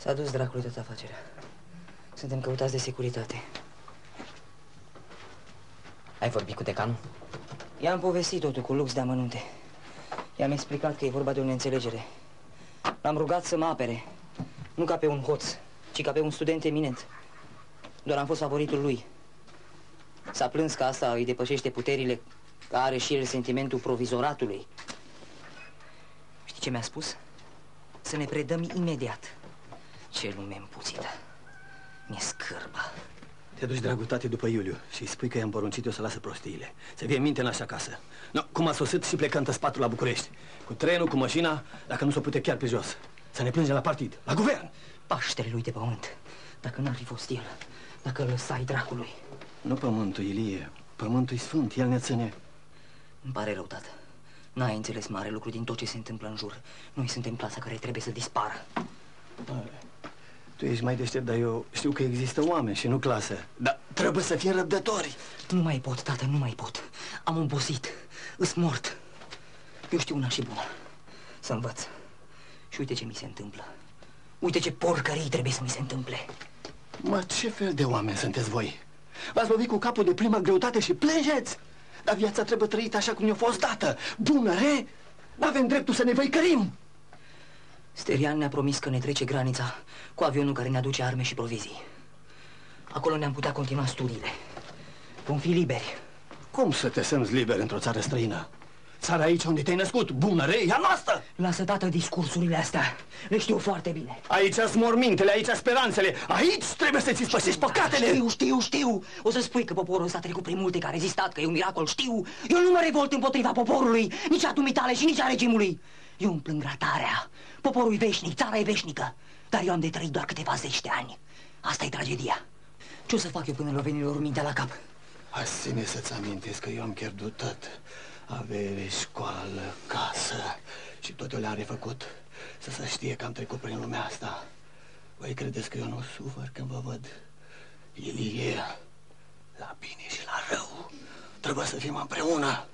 S-a dus dracului toată afacerea. Suntem căutați de securitate. Ai vorbit cu decanul? I-am povestit totul cu lux de amănunte. I-am explicat că e vorba de o neînțelegere. L-am rugat să mă apere. Nu ca pe un hoț, ci ca pe un student eminent. Doar am fost favoritul lui. S-a plâns că asta îi depășește puterile, că are și el sentimentul provizoratului. Știi ce mi-a spus? Să ne predăm imediat. Ce lume împuțită. Mi-e scârbă. Te duci, dragul după Iuliu și îi spui că i-am poruncit eu să lasă prostiile. Să vie minte în așa casă. No, cum a sosit și plecăm tăspatul la București. Cu trenul, cu mașina, dacă nu s-o pute chiar pe jos. Să ne plângem la partid, la guvern. Paștele lui de pământ. Dacă n-ar fi fost el, dacă îl lăsai dracului. Nu pământul, Ilie. Pământul e sfânt, el ne ține. Îmi pare rău, tată. N-ai înțeles mare lucru din tot ce se întâmplă în jur. Noi suntem clasa care trebuie să dispară. Tu ești mai deștept, dar eu știu că există oameni și nu clasă. Dar trebuie să fim răbdători. Nu mai pot, tată, nu mai pot. Am obosit. Îs mort. Eu știu una și bună. Să învăț. Și uite ce mi se întâmplă. Uite ce porcării trebuie să mi se întâmple. Mă, ce fel de oameni sunteți voi? V-ați lovit cu capul de prima greutate și plângeți? Dar viața trebuie trăită așa cum ne-a fost dată. Bună, re? N-avem dreptul să ne văicărim. Sterian ne-a promis că ne trece granița cu avionul care ne aduce arme și provizii. Acolo ne-am putea continua studiile. Vom fi liberi. Cum să te simți liber într-o țară străină? Țara aici unde te-ai născut, bună, re, e a noastră! Lasă, tată, discursurile astea. Le știu foarte bine. Aici-s mormintele, aici speranțele. Aici trebuie să-ți spășești păcatele. Știu. O să spui că poporul ăsta a trecut prin multe, că a rezistat, că e un miracol, știu. Eu nu mă revolt împotriva poporului, nici a dumitale și nici a regimului. Eu îmi plâng ratarea. Poporul e veșnic, țara e veșnică. Dar eu am de trăit doar câteva zeci de ani. Asta e tragedia. Ce o să fac eu până le-o veni lor mintea la cap? Azi ține să-ți amintesc că eu am pierdut tot. Avere, școală, casă și toate le-am refăcut. Să se știe că am trecut prin lumea asta. Voi credeți că eu nu sufăr când vă văd? Ilie, la bine și la rău trebuie să fim împreună.